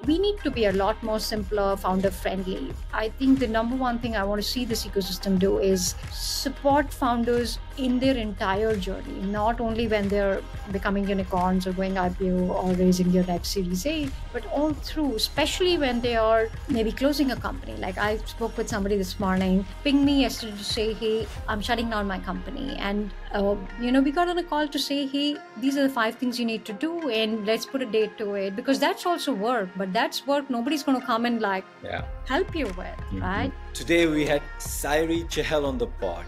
we need to be a lot more simpler, founder friendly. I think the number one thing I want to see this ecosystem do is support founders in their entire journey, not only when they're becoming unicorns or going IPO or raising their next Series A, but all through, especially when they are maybe closing a company. Like I spoke with somebody this morning, pinged me yesterday to say, hey, I'm shutting down my company. And, we got on a call to say, hey, these are the 5 things you need to do and let's put a date to it, because that's also work, but that's work nobody's going to come and help you with, right? Today we had Sairee Chahal on the pod.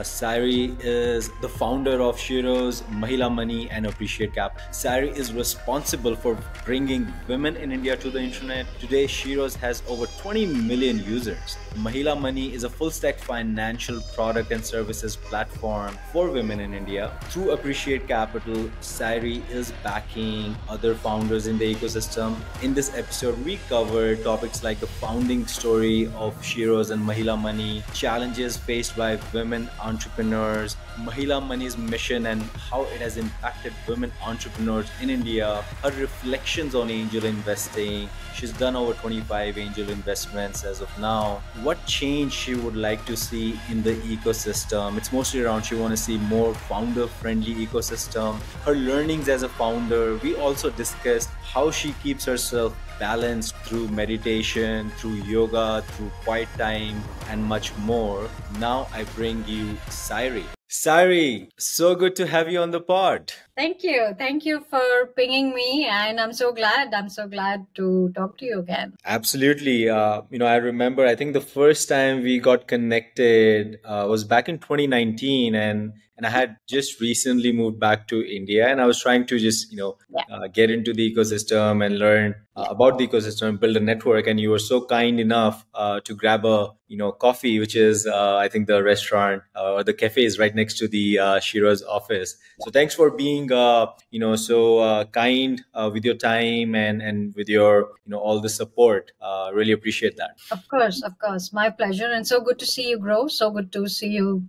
Sairee is the founder of Sheroes, Mahila Money and Apprecite Cap. Sairee is responsible for bringing women in India to the internet. Today Sheroes has over 20 million users. Mahila Money is a full-stack financial product and services platform for women in India. Through Apprecite Capital, Sairee is backing other founders in the ecosystem. In this episode, we cover topics like the founding story of Sheroes and Mahila Money, challenges faced by women entrepreneurs, Mahila Money's mission and how it has impacted women entrepreneurs in India, her reflections on angel investing. She's done over 25 angel investments as of now. What change she would like to see in the ecosystem? It's mostly around she want to see more founder-friendly ecosystem. Her learnings as a founder. We also discussed how she keeps herself balanced through meditation, through yoga, through quiet time, and much more. Now I bring you Sairee. Sairee, so good to have you on the pod. Thank you. Thank you for pinging me. And I'm so glad to talk to you again. Absolutely. I remember, I think the first time we got connected was back in 2019, and I had just recently moved back to India, and I was trying to just, get into the ecosystem and learn about the ecosystem, build a network. And you were so kind enough to grab a, coffee, which is, I think the restaurant or the cafe is right next to the Sheroes office. So thanks for being, so kind with your time and with your, all the support. Really appreciate that. Of course. My pleasure. And so good to see you grow. So good to see you,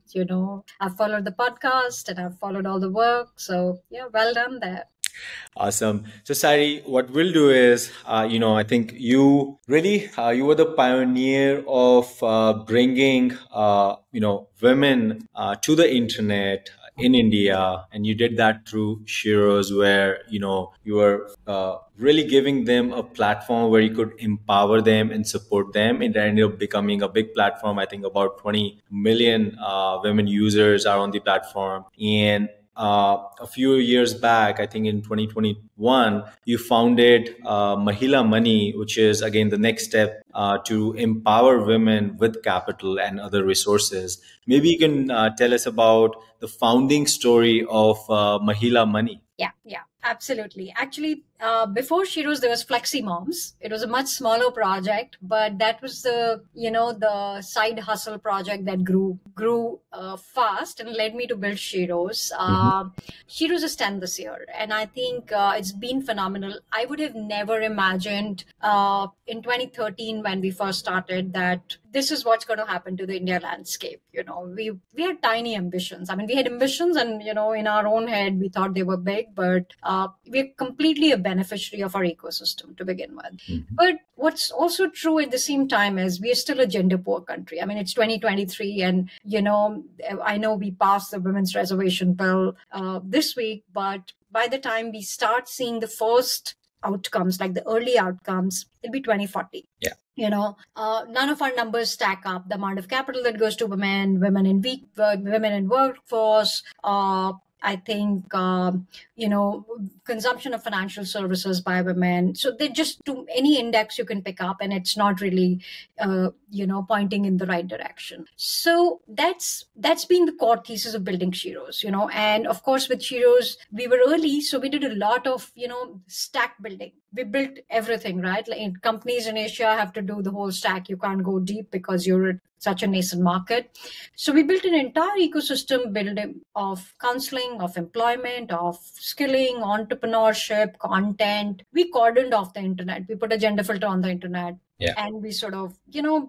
I've followed the podcast and I've followed all the work. So yeah, well done there. Awesome. So Sairee, what we'll do is, I think you really, you were the pioneer of bringing, women to the internet in India, and you did that through Sheroes, where you were really giving them a platform where you could empower them and support them. It ended up becoming a big platform. I think about 20 million women users are on the platform, and a few years back, I think in 2021, you founded Mahila Money, which is again the next step to empower women with capital and other resources. Maybe you can tell us about the founding story of Mahila Money. Yeah, absolutely. Actually, before Sheroes, there was Flexi Moms. It was a much smaller project, but that was the side hustle project that grew fast and led me to build Sheroes. Sheroes is 10 this year, and I think it's been phenomenal. I would have never imagined in 2013 when we first started that this is what's going to happen to the India landscape. We had tiny ambitions. I mean, we had ambitions, and in our own head we thought they were big, but we're completely a beneficiary of our ecosystem to begin with. But what's also true at the same time is we are still a gender poor country. I mean, it's 2023, and I know we passed the women's reservation bill this week, but by the time we start seeing the first outcomes, like the early outcomes, it'll be 2040. Yeah. None of our numbers stack up. The amount of capital that goes to women in workforce, I think, consumption of financial services by women. So they just do any index you can pick up, and it's not really, pointing in the right direction. So that's been the core thesis of building Sheroes, and of course with Sheroes, we were early. So we did a lot of, stack building. We built everything, right? Like companies in Asia have to do the whole stack. You can't go deep because you're such a nascent market. So we built an entire ecosystem building of counseling, of employment, of skilling, entrepreneurship, content. We cordoned off the internet. We put a gender filter on the internet. Yeah. And we sort of,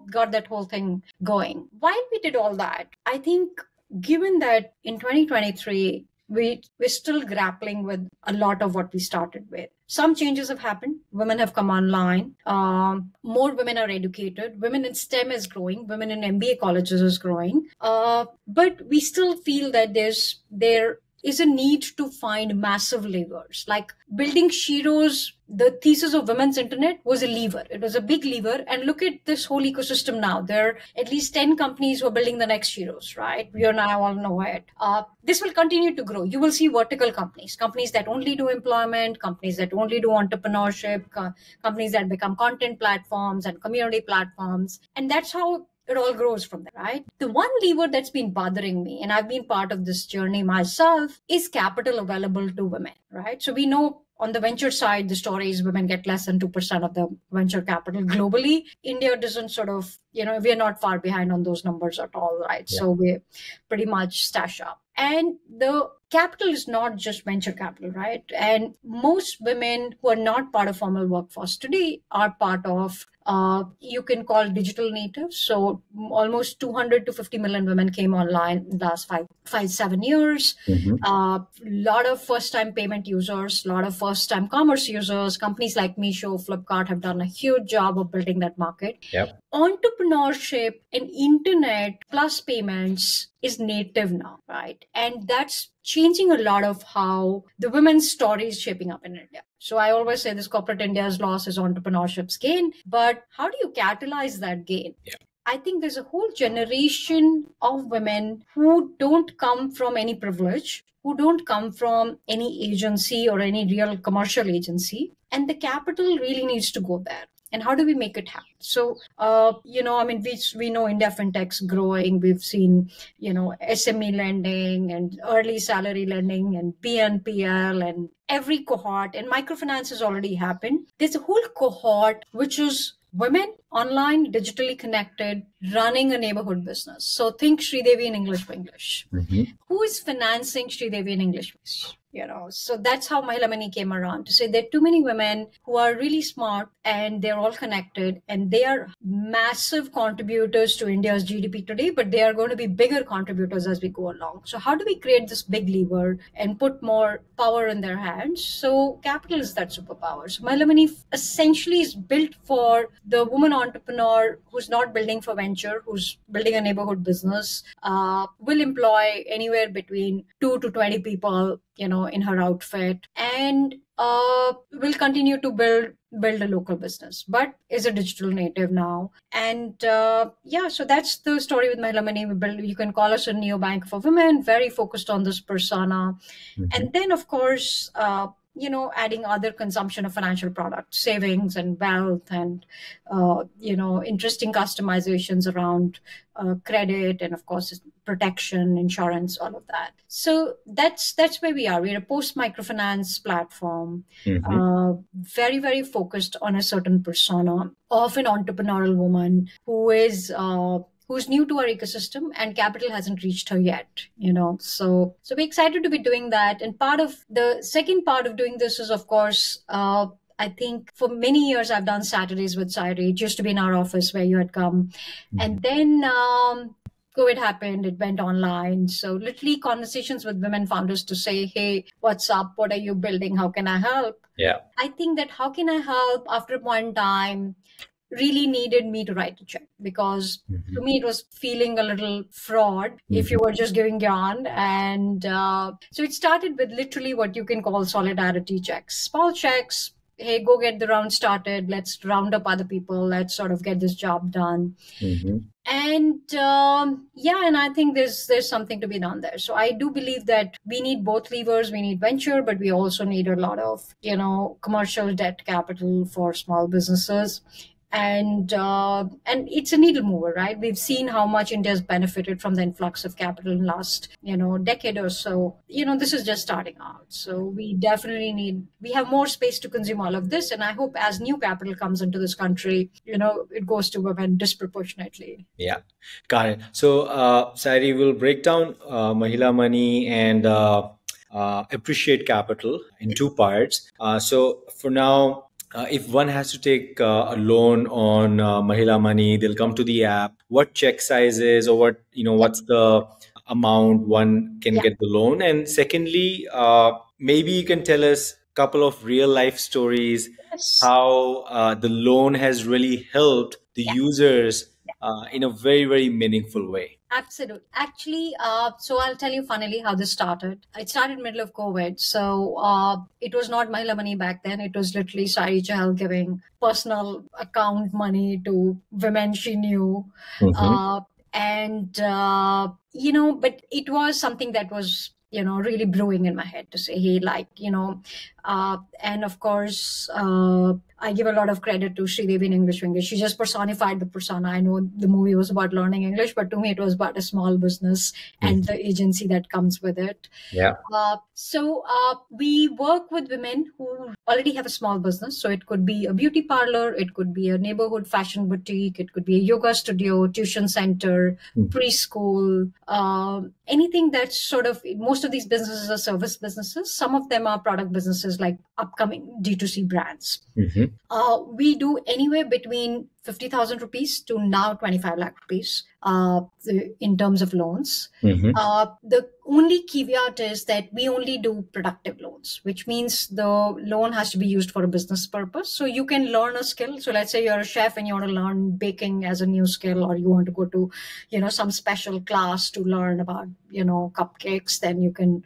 got that whole thing going. While we did all that, I think given that in 2023, we're still grappling with a lot of what we started with. Some changes have happened. Women have come online. More women are educated. Women in STEM is growing. Women in MBA colleges is growing. But we still feel that there is a need to find massive levers. Like building Sheroes, the thesis of women's internet was a lever. It was a big lever. And look at this whole ecosystem now. There are at least 10 companies who are building the next Sheroes, right? You and I all know it. This will continue to grow. You will see vertical companies that only do employment, companies that only do entrepreneurship, companies that become content platforms and community platforms. And that's how it all grows from there, right? The one lever that's been bothering me, and I've been part of this journey myself, is capital available to women, right? So we know on the venture side, the story is women get less than 2% of the venture capital globally. India doesn't sort of, we're not far behind on those numbers at all, right? Yeah. So we're pretty much stash up. And the capital is not just venture capital, right? And most women who are not part of formal workforce today are part of you can call digital natives. So almost 200 to 50 million women came online in the last 7 years. Lot of first-time payment users, a lot of first-time commerce users. Companies like Meesho, Flipkart have done a huge job of building that market. Yep. Entrepreneurship and internet plus payments is native now, right? And that's changing a lot of how the women's story is shaping up in India. So I always say this corporate India's loss is entrepreneurship's gain, but how do you catalyze that gain? Yeah. I think there's a whole generation of women who don't come from any privilege, who don't come from any agency or any real commercial agency, and the capital really needs to go there. And how do we make it happen? So, we know India FinTech's growing. We've seen, SME lending and early salary lending and BNPL and every cohort, and microfinance has already happened. There's a whole cohort which is women online, digitally connected, running a neighborhood business. So think Sridevi in English for English. Who is financing Sridevi in English? So that's how Mahila Money came around, to say there are too many women who are really smart and they're all connected and they are massive contributors to India's GDP today, but they are going to be bigger contributors as we go along. So how do we create this big lever and put more power in their hands? So capital is that superpower. So Mahila Money essentially is built for the woman entrepreneur who's not building for venture, who's building a neighborhood business, will employ anywhere between 2 to 20 people, in her outfit, and will continue to build a local business, but is a digital native now. And so that's the story with Mahila Money. You can call us a neobank for women, very focused on this persona. And then, of course, adding other consumption of financial products, savings and wealth and, interesting customizations around credit and, of course, protection, insurance, all of that. So that's where we are. We're a post-microfinance platform, very, very focused on a certain persona of an entrepreneurial woman who's new to our ecosystem and capital hasn't reached her yet, So we're excited to be doing that. And the second part of doing this is, of course, I think for many years I've done Saturdays with Sairee. It used to be in our office where you had come. And then COVID happened, it went online. So literally conversations with women founders to say, hey, what's up? What are you building? How can I help? Yeah. I think that how can I help after one time really needed me to write a check, because to me it was feeling a little fraud if you were just giving yarn. And so it started with literally what you can call solidarity checks, small checks. Hey, go get the round started. Let's round up other people. Let's sort of get this job done. And and I think there's something to be done there. So I do believe that we need both levers. We need venture, but we also need a lot of, commercial debt capital for small businesses. And it's a needle mover, right? We've seen how much India's benefited from the influx of capital in the last, decade or so. This is just starting out. So we definitely we have more space to consume all of this. And I hope as new capital comes into this country, it goes to women disproportionately. Yeah, got it. So Sairee will break down Mahila Money and Apprecite Capital in two parts. So for now, if one has to take a loan on Mahila Money, they'll come to the app. What check sizes or what's the amount one can Yeah. get the loan? And secondly, maybe you can tell us a couple of real life stories Yes. how the loan has really helped the Yeah. users in a very, very meaningful way. Absolutely. Actually, so I'll tell you funnily how this started. It started middle of COVID. So it was not Mahila Money back then. It was literally Sairee Chahal giving personal account money to women she knew. Mm-hmm. Uh, and, but it was something that was, really brewing in my head to say, hey, like, and of course, I give a lot of credit to Sridevi in English English. She just personified the persona. I know the movie was about learning English, but to me, it was about a small business and the agency that comes with it. Yeah. So we work with women who already have a small business. So it could be a beauty parlor, it could be a neighborhood fashion boutique, it could be a yoga studio, tuition center, preschool, anything that's sort of, most of these businesses are service businesses. Some of them are product businesses like upcoming D2C brands. We do anywhere between 50,000 rupees to now 25 lakh rupees in terms of loans. The only caveat is that we only do productive loans, which means the loan has to be used for a business purpose. So you can learn a skill. So let's say you're a chef and you want to learn baking as a new skill, or you want to go to, some special class to learn about, cupcakes, then you can,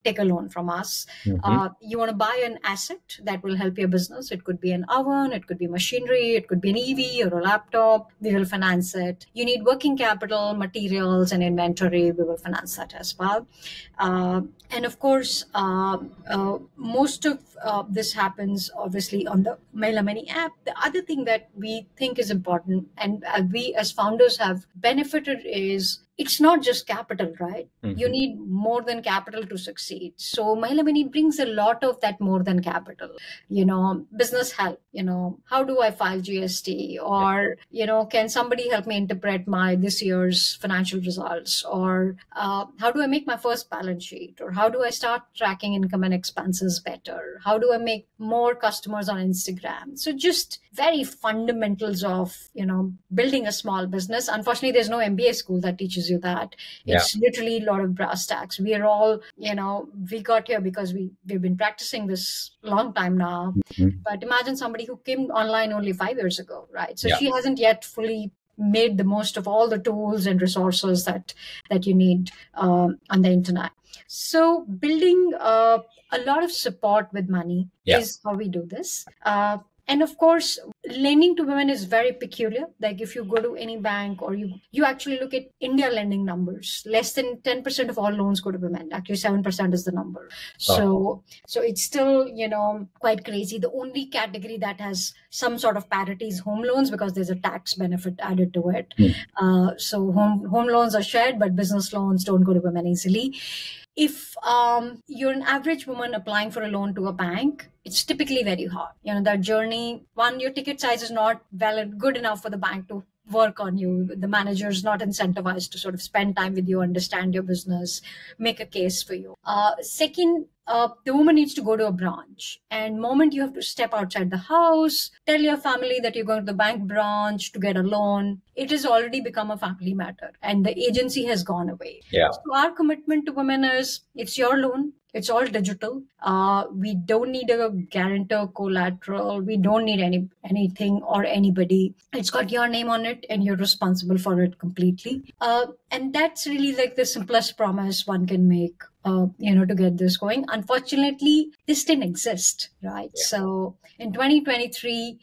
take a loan from us. You want to buy an asset that will help your business. It could be an oven, it could be machinery, it could be an EV or a laptop. We will finance it. You need working capital, materials, and inventory. We will finance that as well. And of course, most of this happens obviously on the MahilaMoney app. The other thing that we think is important, and we as founders have benefited, is it's not just capital, right? You need more than capital to succeed. So MahilaMoney brings a lot of that more than capital, business help, how do I file GST, or, can somebody help me interpret my this year's financial results, or how do I make my first balance sheet, or how do I start tracking income and expenses better? How do I make more customers on Instagram? So just very fundamentals of, building a small business. Unfortunately, there's no MBA school that teaches you that. It's literally a lot of brass tacks. We are all, we got here because we've been practicing this long time now. But imagine somebody who came online only 5 years ago, right? So she hasn't yet fully made the most of all the tools and resources that you need on the internet. So building a lot of support with money is how we do this. And of course, lending to women is very peculiar. Like if you go to any bank, or you actually look at India lending numbers, less than 10% of all loans go to women. Actually, 7% is the number. So it's still, quite crazy. The only category that has some sort of parity is home loans, because there's a tax benefit added to it. So home loans are shared, but business loans don't go to women easily. If you're an average woman applying for a loan to a bank, it's typically very hard. That journey, one, your ticket size is not good enough for the bank to work on you. The manager is not incentivized to sort of spend time with you, understand your business, make a case for you. Second, the woman needs to go to a branch, and moment you have to step outside the house, tell your family that you're going to the bank branch to get a loan, it has already become a family matter, and the agency has gone away. So our commitment to women is, it's your loan. It's all digital. We don't need a guarantor, collateral. We don't need anything or anybody. It's got your name on it, and you're responsible for it completely. And that's really like the simplest promise one can make, to get this going. Unfortunately, this didn't exist, right? So in 2023,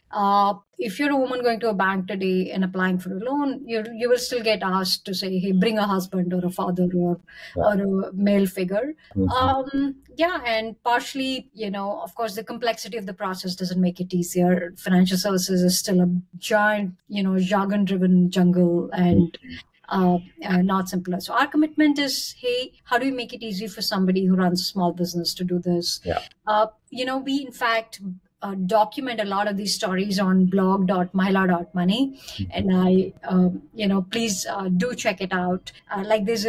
if you're a woman going to a bank today and applying for a loan, you will still get asked to say, hey, bring a husband or a father or a male figure. And partially, of course, the complexity of the process doesn't make it easier. Financial services is still a giant, jargon-driven jungle, and not simpler. So our commitment is, hey, how do we make it easy for somebody who runs a small business to do this? We in fact document a lot of these stories on blog.mahila.money, and I please do check it out. There's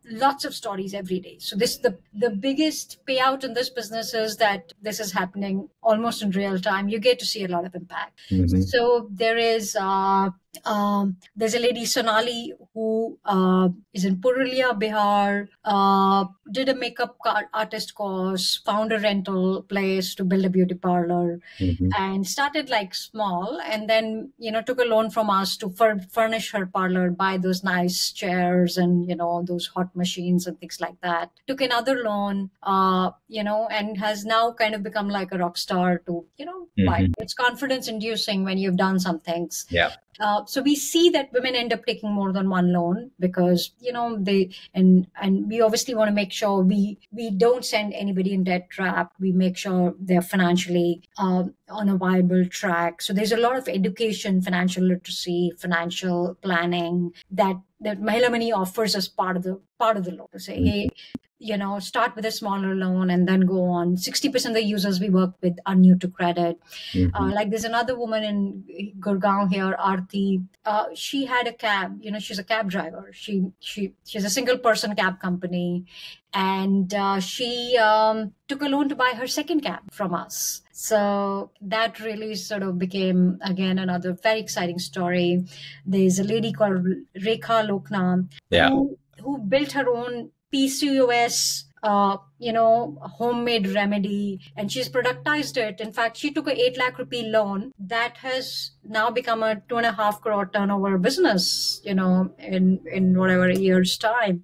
lots of stories every day. So this the biggest payout in this business is that this is happening almost in real time, you get to see a lot of impact. So there's a lady, Sonali, who is in Purulia, Bihar, did a makeup artist course, found a rental place to build a beauty parlor, and started like small, and then, took a loan from us to furnish her parlor, buy those nice chairs and, those hot machines and things like that. Took another loan, and has now kind of become like a rock star to, buy. It's confidence inducing when you've done some things. So we see that women end up taking more than one loan because, they, and we obviously want to make sure we don't send anybody in debt trap. We make sure they're financially on a viable track. So there's a lot of education, financial literacy, financial planning that Mahila Money offers as part of the loan, to say, hey, start with a smaller loan and then go on. 60% of the users we work with are new to credit. Like there's another woman in Gurgaon here, Aarti. She had a cab. She's a cab driver. She's a single person cab company, and she took a loan to buy her second cab from us. So that really sort of became, again, another very exciting story. There's a lady called Rekha Lokna who built her own PCOS, homemade remedy, and she's productized it. In fact, she took a 8 lakh rupee loan that has now become a 2.5 crore turnover business, in whatever year's time.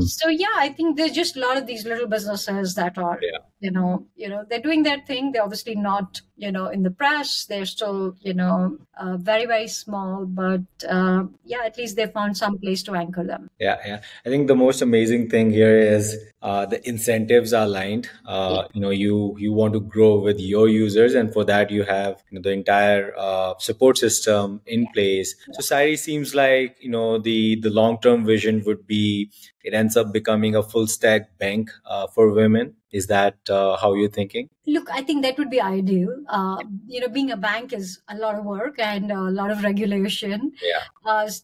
So yeah, I think there's just a lot of these little businesses that are, they're doing their thing. They're obviously not, in the press. They're still, very, very small, but at least they found some place to anchor them. Yeah. I think the most amazing thing here is the incentives are aligned. You want to grow with your users, and for that you have the entire support system in place. So Sairee, seems like the long-term vision would be it ends up becoming a full stack bank for women. Is that how you're thinking? Look, I think that would be ideal. Being a bank is a lot of work and a lot of regulation.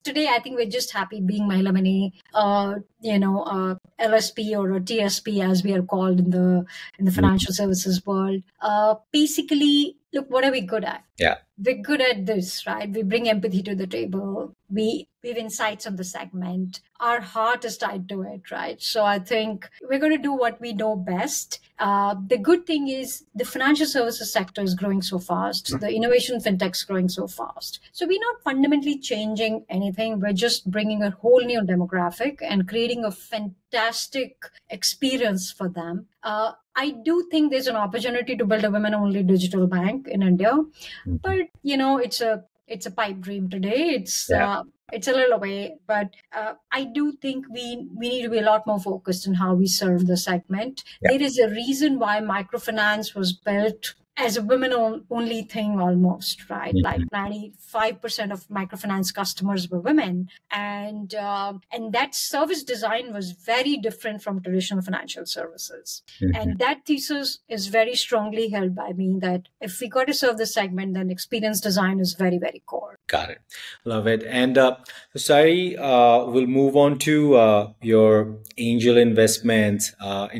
Today, I think we're just happy being Mahila Money, LSP or a TSP, as we are called in the financial services world. Basically, look, what are we good at? We're good at this, right? We bring empathy to the table. We have insights on the segment. Our heart is tied to it, right? So I think we're going to do what we know best. The good thing is the financial services sector is growing so fast. The innovation fintech is growing so fast. So we're not fundamentally changing anything. We're just bringing a whole new demographic and creating a fantastic experience for them. I do think there's an opportunity to build a women-only digital bank in India, but it's a pipe dream today. It's a little away, but I do think we need to be a lot more focused on how we serve the segment. There is a reason why microfinance was built as a women-only thing almost, right? Like 95% of microfinance customers were women. And that service design was very different from traditional financial services. And that thesis is very strongly held by me, that if we got to serve the segment, then experience design is very, very core. Got it. Love it. And Sairee, we'll move on to your angel investments.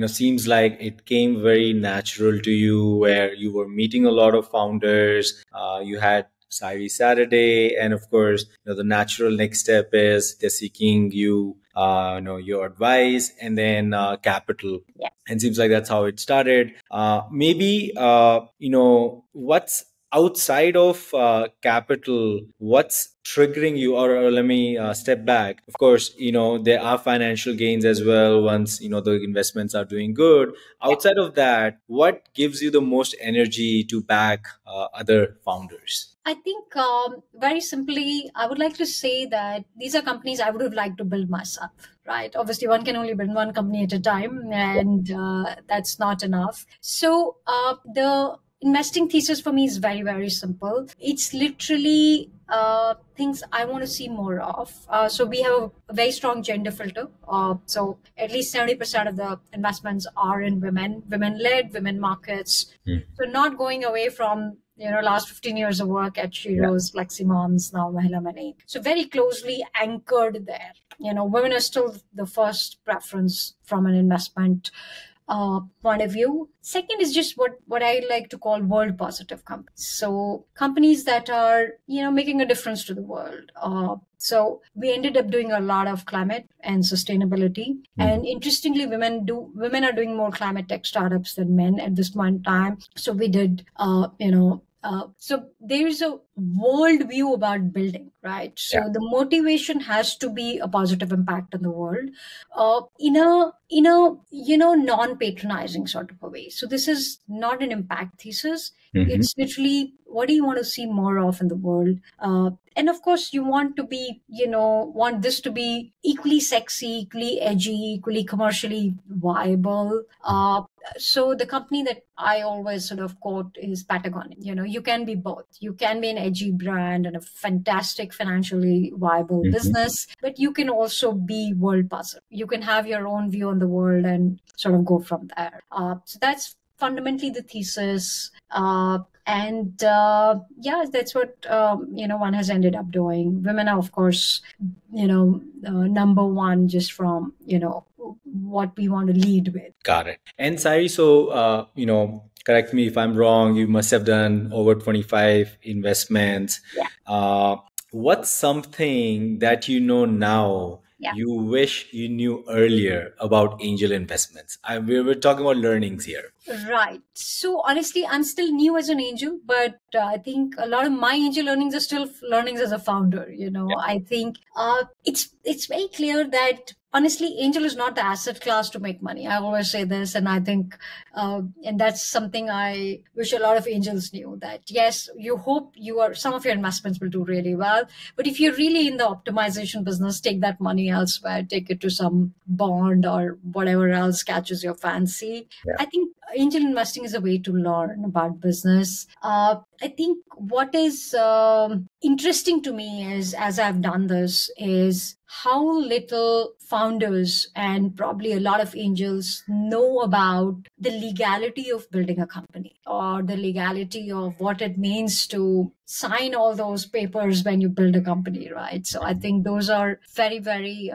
Seems like it came very natural to you, where you were meeting a lot of founders. You had Sairee Saturday, and of course, the natural next step is they're seeking you, your advice, and then capital. And seems like that's how it started. Maybe what's outside of capital, what's triggering you? Or let me step back. Of course, there are financial gains as well once the investments are doing good. Outside of that, what gives you the most energy to back other founders? I think very simply, I would like to say that these are companies I would have liked to build myself, right? Obviously, one can only build one company at a time, and that's not enough. So the investing thesis for me is very, very simple. It's literally things I want to see more of. So we have a very strong gender filter. So at least 70% of the investments are in women-led, women markets. So not going away from last 15 years of work at Sheroes, Flexi Moms, now Mahila Money. So very closely anchored there. Women are still the first preference from an investment point of view. Second is just what I like to call world positive companies. So companies that are, making a difference to the world. So we ended up doing a lot of climate and sustainability. And interestingly, women are doing more climate tech startups than men at this point in time. So we did, so there's a world view about building, right? So Yeah. the motivation has to be a positive impact on the world, in a non-patronizing sort of a way. So this is not an impact thesis. It's literally, what do you want to see more of in the world? And of course, you want to be, want this to be equally sexy, equally edgy, equally commercially viable. So the company that I always sort of quote is Patagonia. You can be both. You can be an edgy brand and a fantastic financially viable business, but you can also be world puzzle. You can have your own view on the world and sort of go from there. So that's fundamentally the thesis. Yeah, that's what, one has ended up doing. Women are, of course, number one, just from, what we want to lead with. Got it. And Sairee, so, correct me if I'm wrong, you must have done over 25 investments. Yeah. What's something that you know now you wish you knew earlier about angel investments? We were talking about learnings here. Right. So honestly, I'm still new as an angel, but I think a lot of my angel learnings are still learnings as a founder. I think it's very clear that honestly, angel is not the asset class to make money. I always say this, and I think, and that's something I wish a lot of angels knew, that yes, you hope some of your investments will do really well, but if you're really in the optimization business, take that money elsewhere, take it to some bond or whatever else catches your fancy. Yeah. I think angel investing is a way to learn about business. I think what is interesting to me is, as I've done this, is how little founders and probably a lot of angels know about the legality of building a company, or the legality of what it means to sign all those papers when you build a company, right? So I think those are very, very,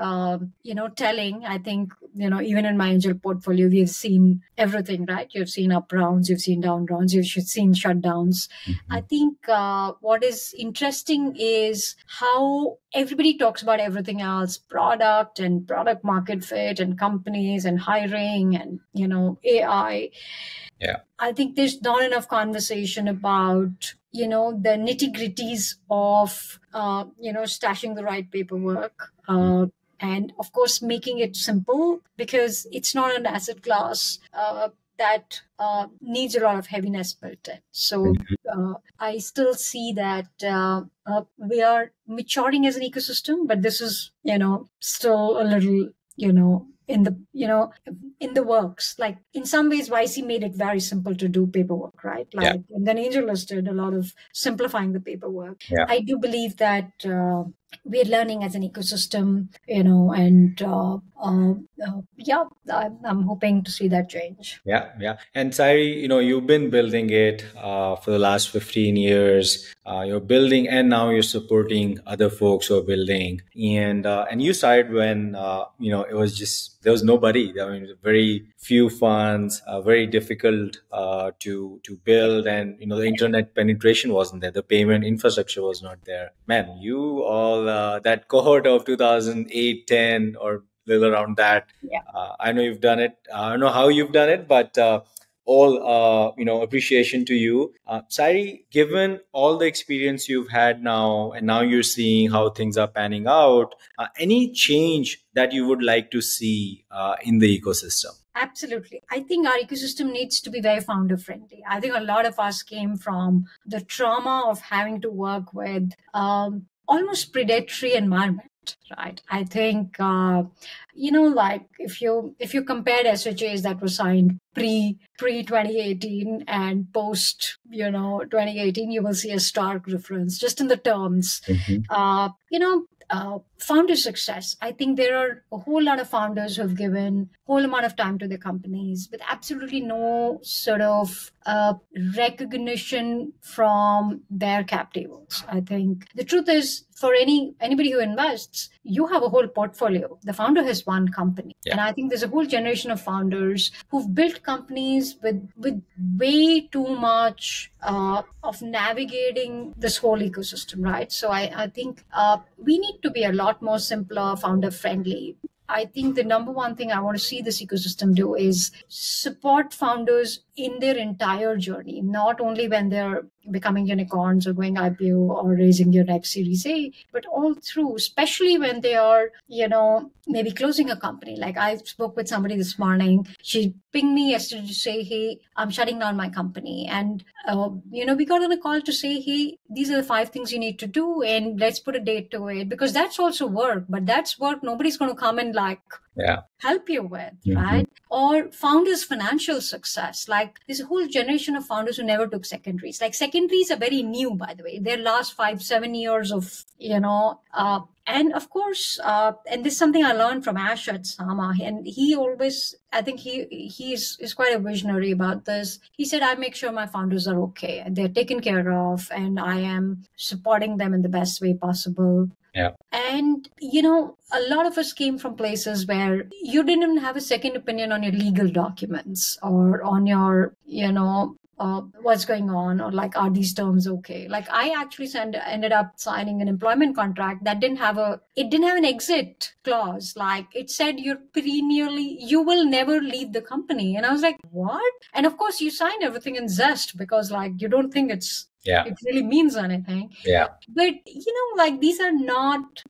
telling. I think, even in my angel portfolio, we've seen everything, right? You've seen up rounds, you've seen down rounds, you've seen shutdowns. I think what is interesting is how everybody talks about everything else, product and product market fit and companies and hiring and, AI. Yeah. I think there's not enough conversation about, the nitty-gritties of, stashing the right paperwork. And of course, making it simple, because it's not an asset class that needs a lot of heaviness built in. So I still see that we are maturing as an ecosystem, but this is, still a little, in the works. Like in some ways, YC made it very simple to do paperwork, right? Like, and then Angel listed a lot of simplifying the paperwork. Yeah. I do believe that we're learning as an ecosystem, and I'm hoping to see that change. Yeah. And Sairee, you've been building it for the last 15 years. You're building, and now you're supporting other folks who are building. And you started when it was just, there was nobody. I mean, very few funds, very difficult to build, and the internet penetration wasn't there. The payment infrastructure was not there. Man, you all that cohort of 2008, 10, or little around that. Yeah. I know you've done it. I don't know how you've done it, but all appreciation to you, Sairee. Given all the experience you've had now, and now you're seeing how things are panning out, any change that you would like to see in the ecosystem? Absolutely. I think our ecosystem needs to be very founder friendly. I think a lot of us came from the trauma of having to work with almost predatory environment. Right. I think, like if you compared SHAs that were signed pre 2018 and post, 2018, you will see a stark difference just in the terms. Founder success. I think there are a whole lot of founders who have given whole amount of time to their companies with absolutely no sort of recognition from their cap tables. I think the truth is, for anybody who invests, you have a whole portfolio. The founder has one company. And I think there's a whole generation of founders who've built companies with way too much of navigating this whole ecosystem, right? So I think we need to be a lot more simpler, founder friendly. I think the number one thing I want to see this ecosystem do is support founders in their entire journey, not only when they're becoming unicorns or going IPO or raising your next Series A, but all through, especially when they are, maybe closing a company. Like I spoke with somebody this morning. She pinged me yesterday to say, hey, I'm shutting down my company. And, we got on a call to say, hey, these are the 5 things you need to do and let's put a date to it, because that's also work, but that's work nobody's going to come and help you with, right? Or founders' financial success. Like there's a whole generation of founders who never took secondaries. Like secondaries are very new, by the way. Their last 5-7 years of, and of course, and this is something I learned from Ash at Sama, and he always, I think he's quite a visionary about this. He said, I make sure my founders are okay and they're taken care of, and I am supporting them in the best way possible. Yeah. And, a lot of us came from places where you didn't even have a second opinion on your legal documents or on your, what's going on, or like, are these terms okay? Like I actually ended up signing an employment contract that didn't have an exit clause. Like it said you will never leave the company. And I was like, what? And of course you sign everything in zest because like, you don't think it really means anything. Yeah. But, these are not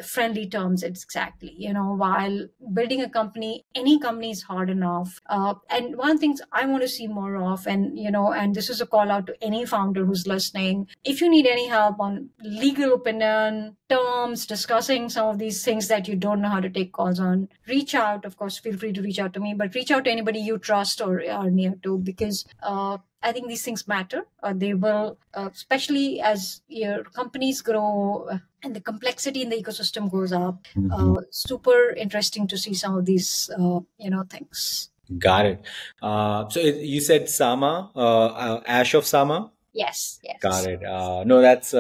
friendly terms exactly, while building a company, any company is hard enough. And one of the things I want to see more of, and, and this is a call out to any founder who's listening, if you need any help on legal opinion, terms, discussing some of these things that you don't know how to take calls on, reach out. Of course, feel free to reach out to me, but reach out to anybody you trust or are near to, because I think these things matter. They will, especially as your companies grow and the complexity in the ecosystem goes up. Super interesting to see some of these, things. Got it. So you said Sama, Ash of Sama? Yes. Got it. No, that's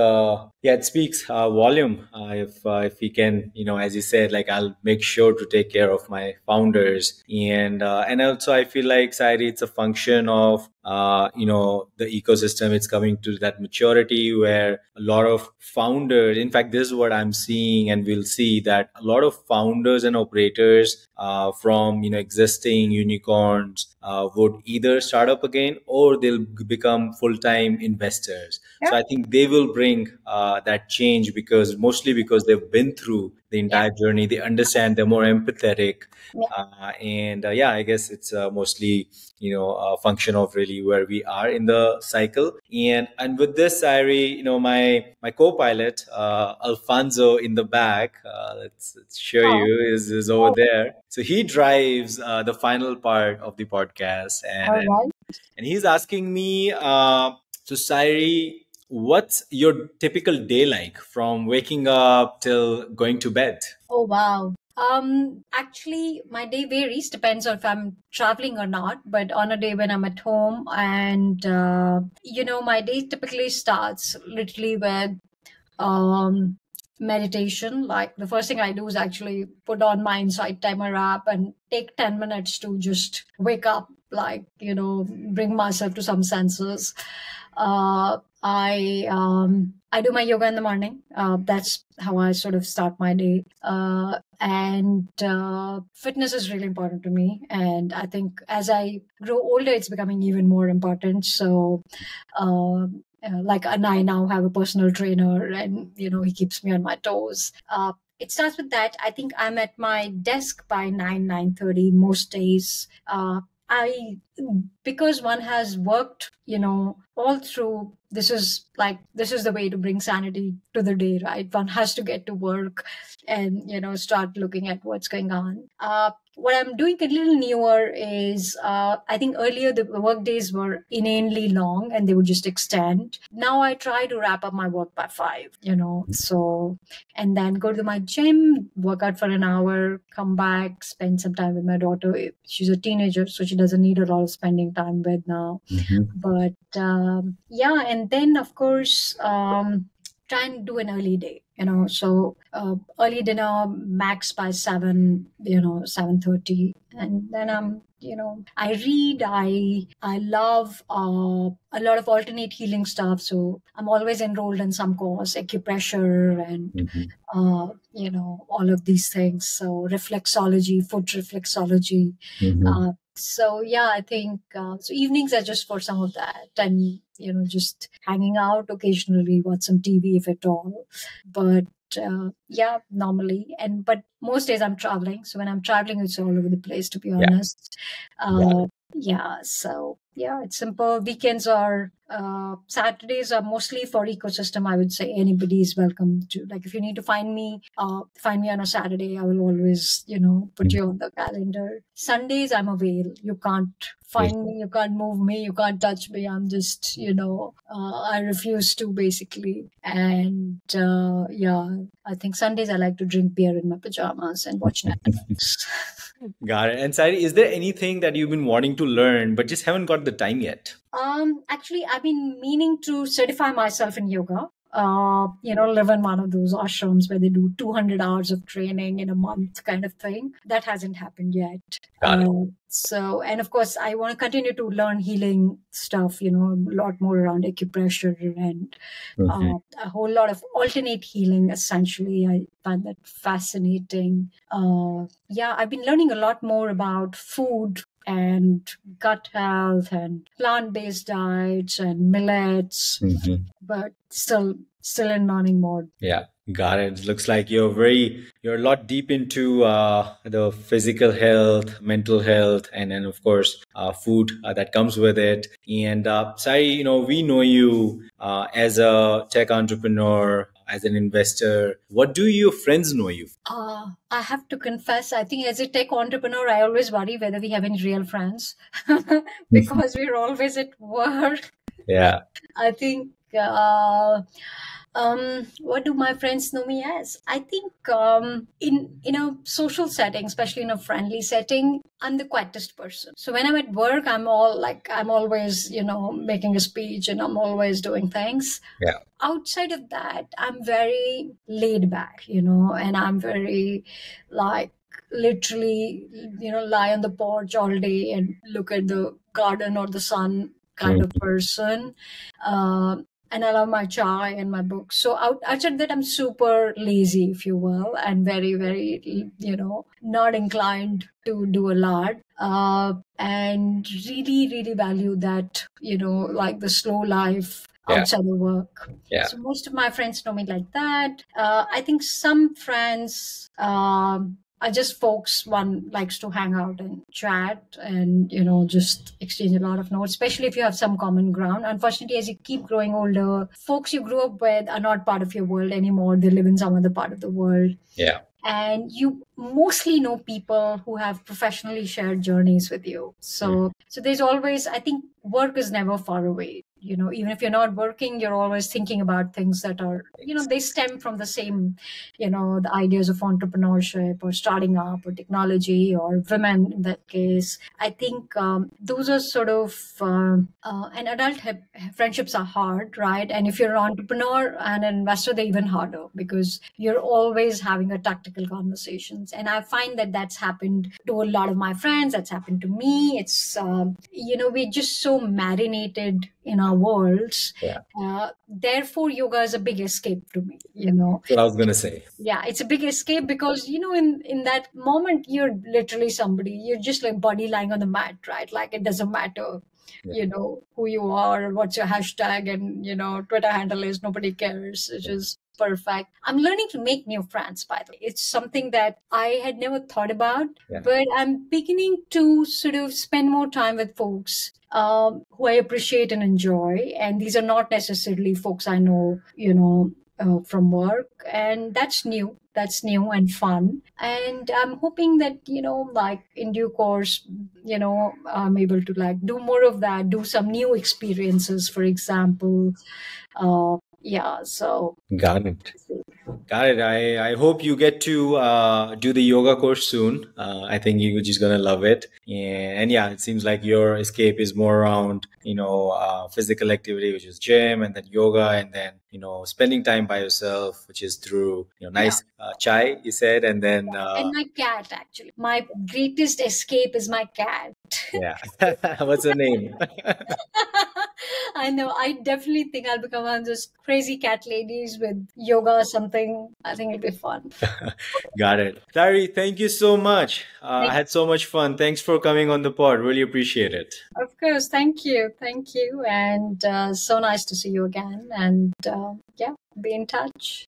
it speaks volume. If we can, as you said, like I'll make sure to take care of my founders, and also I feel like Sairee, it's a function of the ecosystem. It's coming to that maturity where a lot of founders, in fact, this is what I'm seeing, and we'll see that a lot of founders and operators from existing unicorns would either start up again or they'll become full-time investors. Yeah. So I think they will bring that change mostly because they've been through the entire journey. They understand, they're more empathetic. I guess it's mostly a function of really where we are in the cycle. And with this, Sairee, my co-pilot Alfonso in the back, let's show you, is over there. So he drives the final part of the podcast, and he's asking me, so Sairee, what's your typical day like from waking up till going to bed? Oh, wow. Actually, my day varies, depends on if I'm traveling or not. But on a day when I'm at home, and, my day typically starts literally with meditation. Like the first thing I do is actually put on my Insight Timer app and take 10 minutes to just wake up, bring myself to some senses. I do my yoga in the morning. That's how I sort of start my day. And fitness is really important to me. And I think as I grow older, it's becoming even more important. So, and I now have a personal trainer, and, he keeps me on my toes. It starts with that. I think I'm at my desk by 9:30 most days. Because one has worked, all through, this is the way to bring sanity to the day, right? One has to get to work and, start looking at what's going on. What I'm doing a little newer is, I think earlier the work days were inanely long and they would just extend. Now I try to wrap up my work by 5, so, and then go to my gym, work out for an hour, come back, spend some time with my daughter. She's a teenager, so she doesn't need a lot of spending time with now. But and then of course, try and do an early day, so early dinner max by 7, 7:30, and then I read. I love a lot of alternate healing stuff, so I'm always enrolled in some course, acupressure and all of these things. So reflexology, foot reflexology. So yeah, I think so. Evenings are just for some of that, and just hanging out occasionally, watch some TV if at all. But yeah, normally, but most days I'm traveling. So when I'm traveling, it's all over the place, to be honest. Yeah, so yeah, it's simple. Weekends are Saturdays are mostly for ecosystem. I would say anybody is welcome to. Like, if you need to find me on a Saturday. I will always, put you on the calendar. Sundays I'm away. You can't find me. You can't move me. You can't touch me. I'm just, I refuse to, basically. And yeah, I think Sundays I like to drink beer in my pajamas and watch Netflix. Got it. And Sairee, is there anything that you've been wanting to learn but just haven't got the time yet? Actually, I've been meaning to certify myself in yoga. Live in one of those ashrams where they do 200 hours of training in a month, kind of thing. That hasn't happened yet. So, and of course, I want to continue to learn healing stuff, a lot more around acupressure and a whole lot of alternate healing, essentially. I find that fascinating. Yeah, I've been learning a lot more about food and gut health and plant-based diets and millets, but still in learning mode. Yeah, got it. Looks like you're a lot deep into the physical health, mental health, and then of course food that comes with it. And Sairee, we know you as a tech entrepreneur, as an investor. What do your friends know you? I have to confess, I think as a tech entrepreneur, I always worry whether we have any real friends because we're always at work. Yeah. I think, what do my friends know me as? I think in a social setting, especially in a friendly setting, I'm the quietest person. So when I'm at work, I'm always, making a speech and I'm always doing things. Yeah. Outside of that, I'm very laid back, and I'm very literally, lie on the porch all day and look at the garden or the sun kind of person. And I love my chai and my books. So outside that, I'm super lazy, if you will, and very, very, not inclined to do a lot. And really, really value that, the slow life outside of work. Yeah. So most of my friends know me like that. I think some friends are just folks one likes to hang out and chat and, just exchange a lot of notes, especially if you have some common ground. Unfortunately, as you keep growing older, folks you grew up with are not part of your world anymore. They live in some other part of the world. Yeah. And you mostly know people who have professionally shared journeys with you. So there's always, I think work is never far away. Even if you're not working, you're always thinking about things that are, they stem from the same, the ideas of entrepreneurship or starting up or technology or women in that case. I think those are sort of, and adult friendships are hard, right? And if you're an entrepreneur and an investor, they're even harder because you're always having a tactical conversations. And I find that that's happened to a lot of my friends. That's happened to me. It's, we're just so marinated in our worlds. Therefore, yoga is a big escape to me, That's what I was going to say. Yeah, it's a big escape because, in that moment, you're literally somebody, you're just like body lying on the mat, right? Like it doesn't matter, who you are, what's your hashtag and, Twitter handle is, nobody cares. It's just perfect. I'm learning to make new friends, by the way. It's something that I had never thought about, but I'm beginning to sort of spend more time with folks who I appreciate and enjoy. And these are not necessarily folks I know, from work. And that's new. That's new and fun. And I'm hoping that, in due course, I'm able to do more of that, do some new experiences, for example. Yeah, so. Got it. Got it. I hope you get to do the yoga course soon. I think you're just gonna love it. And yeah, it seems like your escape is more around, physical activity, which is gym, and then yoga, and then, spending time by yourself, which is through, Yeah. nice chai, you said, and then, And my cat, actually. My greatest escape is my cat. yeah. What's her name? I know. I definitely think I'll become one of those crazy cat ladies with yoga or something. I think it'll be fun. Got it. Sairee, thank you so much. I Thank- had so much fun. Thanks for coming on the pod. Really appreciate it. Of course. Thank you. Thank you. And so nice to see you again. And yeah, be in touch.